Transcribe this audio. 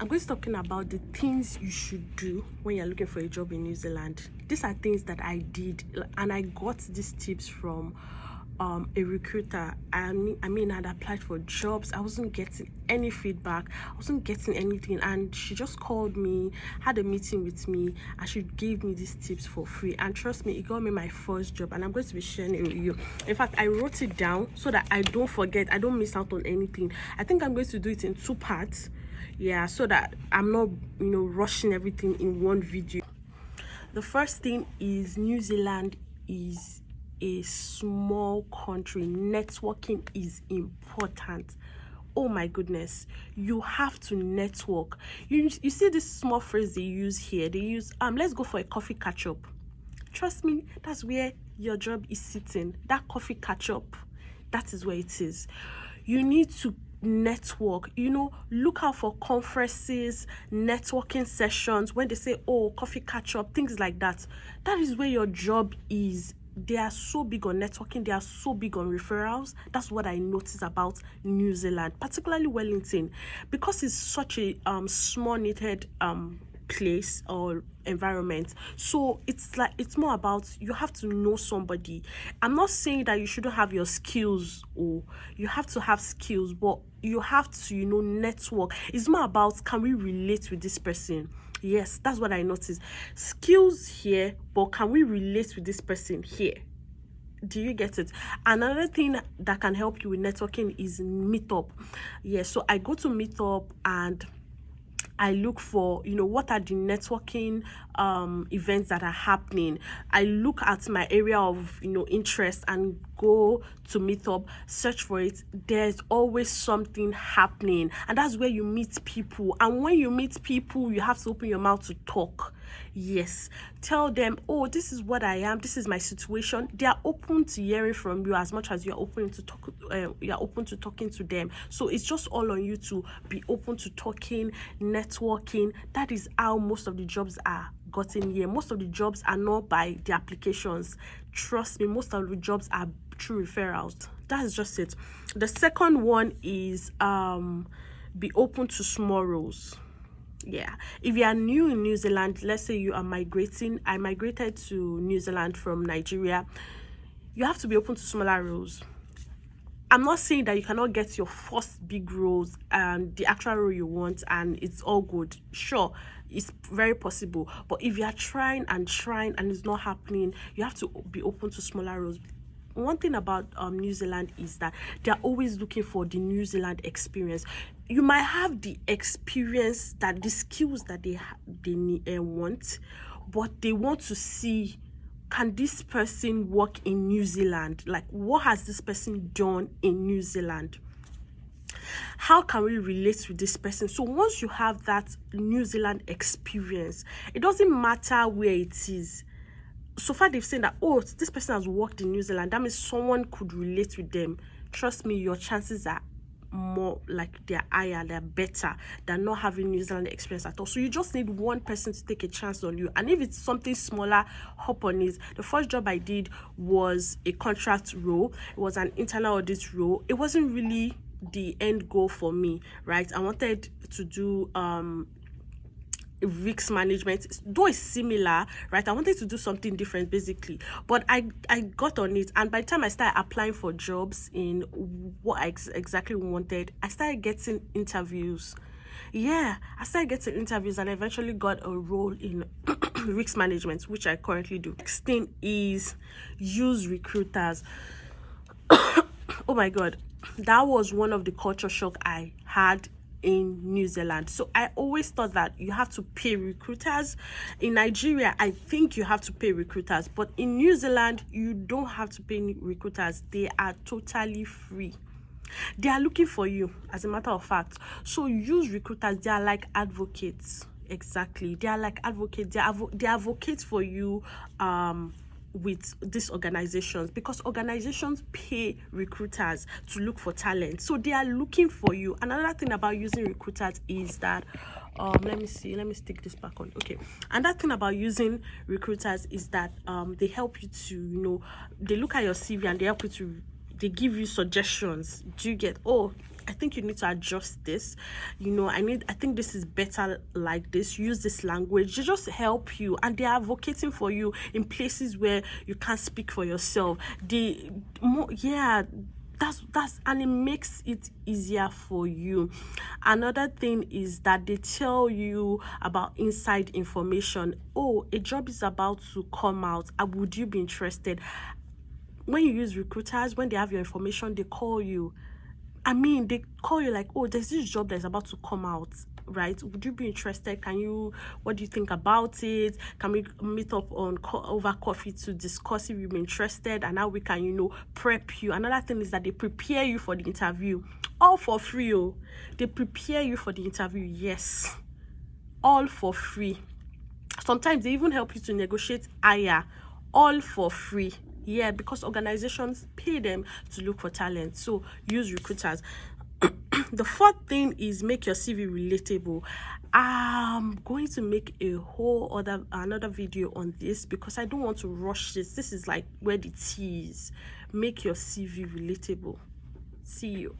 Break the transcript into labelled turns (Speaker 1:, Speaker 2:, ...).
Speaker 1: I'm going to be talking about the things you should do when you're looking for a job in New Zealand. These are things that I did, and I got these tips from a recruiter. I'd applied for jobs. I wasn't getting any feedback. I wasn't getting anything, and she just called me, had a meeting with me, and she gave me these tips for free. And trust me, it got me my first job, and I'm going to be sharing it with you. In fact, I wrote it down so that I don't forget, I don't miss out on anything. I think I'm going to do it in 2 parts, so that I'm not rushing everything in one video. The first thing is, New Zealand is a small country. Networking is important. Oh my goodness, you have to network. You see this small phrase they use here. They use let's go for a coffee catch up. Trust me, that's where your job is sitting. That coffee catch up, that is where it is. You need to network. Look out for conferences, networking sessions, when they say, oh, coffee catch up, things like that. That is where your job is. They are so big on networking. They are so big on referrals. That's what I noticed about New Zealand, particularly Wellington, because it's such a small knitted place or environment. So it's more about, you have to know somebody. I'm not saying that you shouldn't have your skills, or you have to have skills, but you have to network. It's more about, can we relate with this person? Yes, that's what I noticed. Skills here, but can we relate with this person here? Do you get it? Another thing that can help you with networking is Meetup. So I go to Meetup and I look for, what are the networking events that are happening. I look at my area of, interest and go to Meetup, search for it. There's always something happening, and that's where you meet people. And when you meet people, you have to open your mouth to talk. Yes, tell them, oh, this is what I am, this is my situation. They are open to hearing from you as much as you're open to talk. You're open to talking to them. So it's just all on you to be open to talking, networking. That is how most of the jobs are gotten here. Most of the jobs are not by the applications. Trust me, most of the jobs are through referrals. That is just it. The second one is be open to small roles. If you are new in New Zealand, let's say you are migrating. I migrated to New Zealand from Nigeria. You have to be open to smaller roles. I'm not saying that you cannot get your first big roles and the actual role you want and it's all good. Sure, it's very possible. But if you are trying and it's not happening, you have to be open to smaller roles. One thing about New Zealand is that they're always looking for the New Zealand experience. You might have the experience, that the skills that they want, but they want to see, can this person work in New Zealand? Like, what has this person done in New Zealand? How can we relate with this person? So once you have that New Zealand experience, it doesn't matter where it is. So far they've said that, oh, this person has worked in New Zealand, that means someone could relate with them. Trust me, your chances are more, like, they're higher, they're better than not having New Zealand experience at all. So you just need one person to take a chance on you, and if it's something smaller, hop on it. The first job I did was a contract role. It was an internal audit role. It wasn't really the end goal for me, right? I wanted to do risk management, though it's similar, right? I wanted to do something different basically, but I got on it, and by the time I started applying for jobs in what I exactly wanted, I started getting interviews. I started getting interviews, and I eventually got a role in risk management, which I currently do. Next thing is use recruiters. Oh my god, that was one of the culture shock I had in New Zealand. So I always thought that you have to pay recruiters. In Nigeria, I think you have to pay recruiters, but in New Zealand, you don't have to pay recruiters. They are totally free. They are looking for you, as a matter of fact. So use recruiters. They are like advocates. Exactly. They are like advocates. They advocate for you with these organizations, because organizations pay recruiters to look for talent. So they are looking for you. Another thing about using recruiters is that let me stick this back on. Okay, another thing about using recruiters is that they help you to, they look at your CV and they help you to, they give you suggestions. Do you get, oh, I think you need to adjust this. You know, I think this is better like this. Use this language. They just help you, and they are advocating for you in places where you can't speak for yourself. That's and it makes it easier for you. Another thing is that they tell you about inside information. Oh, a job is about to come out. Would you be interested? When you use recruiters, when they have your information, they call you. I mean, they call you like, oh, there's this job that's about to come out, right? Would you be interested? What do you think about it? Can we meet up on over coffee to discuss if you're interested? And how we can, you know, prep you. Another thing is that they prepare you for the interview. All for free, oh. They prepare you for the interview, yes. All for free. Sometimes they even help you to negotiate higher. All for free. Yeah, because organizations pay them to look for talent. So use recruiters. The fourth thing is make your CV relatable. I'm going to make another video on this because I don't want to rush this. This is like where the tea is. Make your CV relatable. See you.